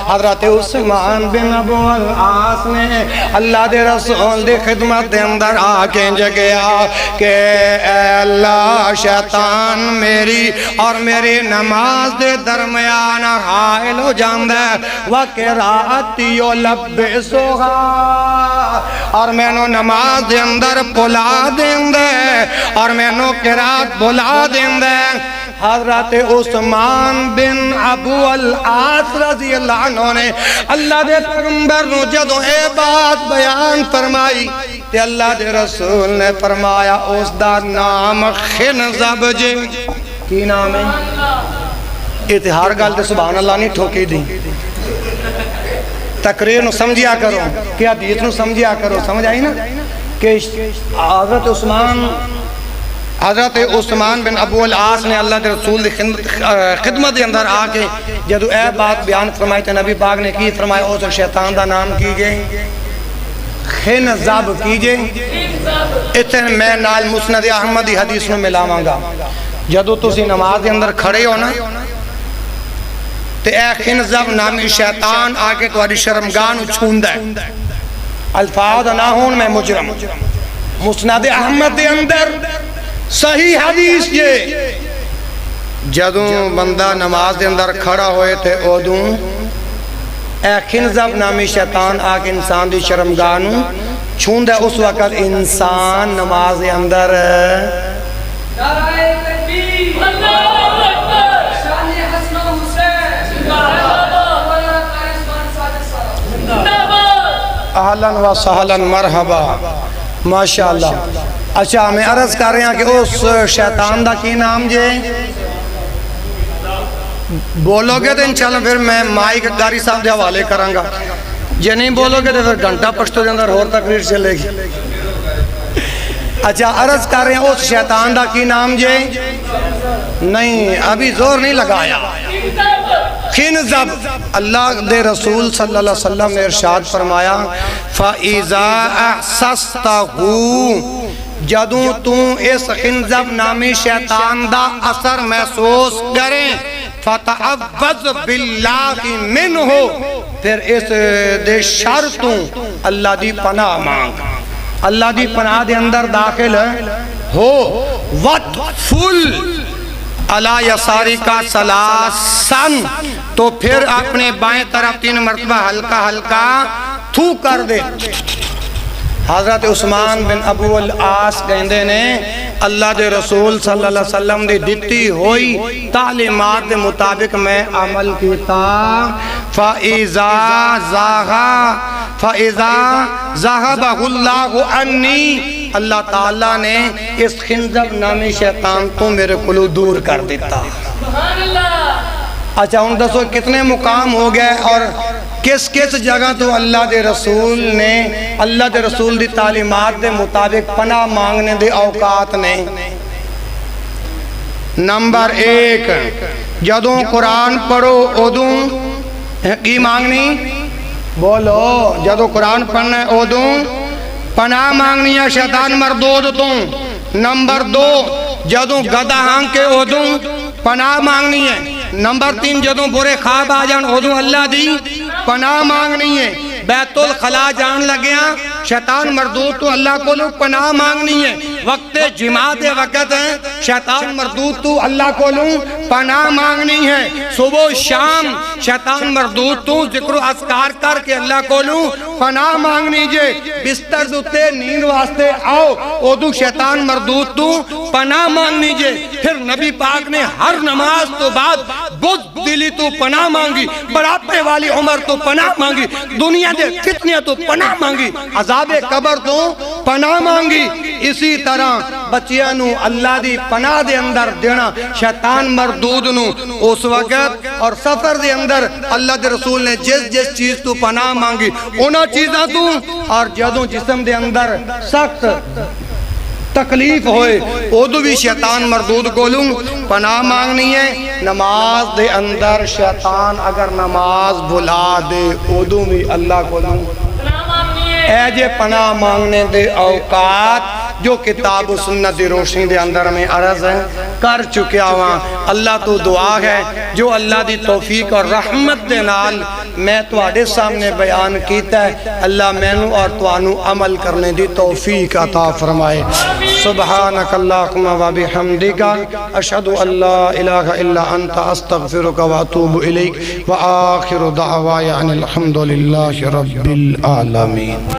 حضرت عثمان بن ابو العاص نے اللہ دے رسول دے خدمت دے اندر آکیں جگیا کہ اے اللہ شیطان میری اور میری نماز دے درمیان حائل ہو جاندہ وَقِرَاءَتِي يُلَبِّسُهَا، اور میں نو نماز دے اندر بلا دیندے اور میں نو قرات بلا دیندے۔ حضرت عثمان بن ابو العاص رضی اللہ عنہ نے اللہ دے پیغمبر نو جدو اے بات بیان فرمائی کہ اللہ دے رسول نے فرمایا اس دا نام خنزب جے۔ کی نام ہے؟ اتہار گال دے سبحان اللہ نہیں ٹھوکی دی، تقریر نو سمجھیا کرو، کیا حدیث نو سمجھیا کرو، سمجھ آئی نا کہ حضرت عثمان بن ابو العاص نے اللہ کے رسول دی خدمت دے اندر آکے جدو اے بات بیان فرمائی تو نبی پاک نے کی فرمایا اس شیطان دا نام کیجئے خنزب کیجئے۔ اتنے میں نال مسند احمد دی حدیث میں ملاواں گا، جدو تسی نماز دے اندر کھڑے ہو نا تے اے خنزب نامی شیطان آکے تمہاری شرمگاہ نو چھوندا ہے، الفاظ نہ ہون میں مجرم۔ مسند احمد دے اندر صحیح حدیث یہ جدوں بندہ نماز دے اندر کھڑا ہوئے تھے اودوں اے خنزب نامی شیطان آکے انسان دی شرمگاہ نو چھوندا ہے۔ اس وقت انسان نماز دے اندر اہلاً و سہلاً مرحبا ماشاءاللہ۔ اچھا ہمیں عرض کر رہے ہیں کہ اس شیطان دا کی نام جے بولو گے تو انشاءاللہ پھر میں مائک گاری صاحب دے حوالے کروں گا، جے نہیں بولو گے تو پھر گھنٹہ پشتو دے اندر اور تقریر چلے گی۔ اچھا عرض کر رہے ہیں اس شیطان دا کی نام جے نہیں ابھی زور نہیں لگایا، خنزب۔ اللہ دے رسول صلی اللہ علیہ وسلم نے ارشاد فرمایا فَإِذَا أَحْسَسْتَهُ، جدوں تو اس خنزب نامی شیطان دا اثر محسوس کریں فَتَعَوَّذْ بِاللَّهِ مِنْهُ، پھر اس دے شرطوں اللہ دی پناہ مانگ، اللہ دی پناہ دے اندر داخل ہو۔ وَتْفُلْ عَلَى يَسَارِكَ ثَلَاثًا، تو پھر اپنے بائیں طرف 3 مرتبہ ہلکا ہلکا تھو کر دے۔ حضرت عثمان بن ابو العاص کہندے نے اللہ دے رسول صلی اللہ علیہ وسلم دی دیتی ہوئی تعلیمات دے مطابق میں عمل کیتا۔ فَإِذَا ذَهَبَهُ اللَّهُ عَنِّي، اللہ تعالیٰ نے اس خنزب نامی شیطان کو میرے کلو دور کر دیتا۔ اچھا ان دسو کتنے مقام ہو گئے اور کس کس جگہ تو اللہ دے رسول نے اللہ دے رسول دی تعلیمات دے مطابق پناہ مانگنے دے اوقات نے۔ نمبر 1 جدوں قرآن پڑھو ادوں کی مانگنی، بولو جدوں قرآن پڑھنا ہے ادوں پناہ مانگنی ہے شیطان مردود تو۔ نمبر 2 جدوں گدہ ہانگ کے ادوں پناہ مانگنی ہے۔ نمبر 3 جدوں برے خواب آ جان ادوں اللہ دی پناہ مانگنی ہے۔ بیت الخلا جان لگیاں شیطان مردود تو اللہ کو لوگ پناہ مانگنی ہے۔ وقت جماع دے وقت ہیں شیطان مردود تو اللہ کو لوں پناہ مانگنی ہے صبح و شام شیطان مردود تو ذکر و اذکار کر کے اللہ کو لوں پناہ مانگنی جے بستر دوتے نیند واسطے آؤ اودو شیطان مردود تو پناہ مانگنی جے پھر نبی پاک نے ہر نماز تو بعد بزدلی دلی تو پناہ مانگی بڑھاپے والی عمر تو پناہ مانگی دنیا دے فتنیاں تو پناہ مانگی عذاب قبر تو پناہ مانگی اسی طرح بچیاں نو اللہ دی پناہ دے اندر دینا شیطان مردود نو اس وقت اور سفر دے اندر اللہ دے رسول نے جس چیز تو پناہ مانگی اونا چیزاں تو اور جدوں جسم دے اندر سخت تکلیف ہوئے اودو بھی شیطان مردود کو لوں پناہ مانگنی ہے نماز دے اندر شیطان اگر نماز بھلا دے اودو بھی اللہ کو لوں اے جے پناہ مانگنے دے اوقات جو کتاب و سنت دی روشنی دے اندر میں عرض ہے کر چکیا ہوا اللہ تو دعا ہے جو اللہ دی توفیق اور رحمت دے نال میں تواڈے سامنے بیان کیتا ہے اللہ مینوں اور توانوں عمل کرنے دی توفیق عطا فرمائے سبحانک اللہم و بحمدک اشہد ان لا الہ الا انت استغفرک و اتوب الیک و آخر دعوایا ان الحمدللہ رب العالمین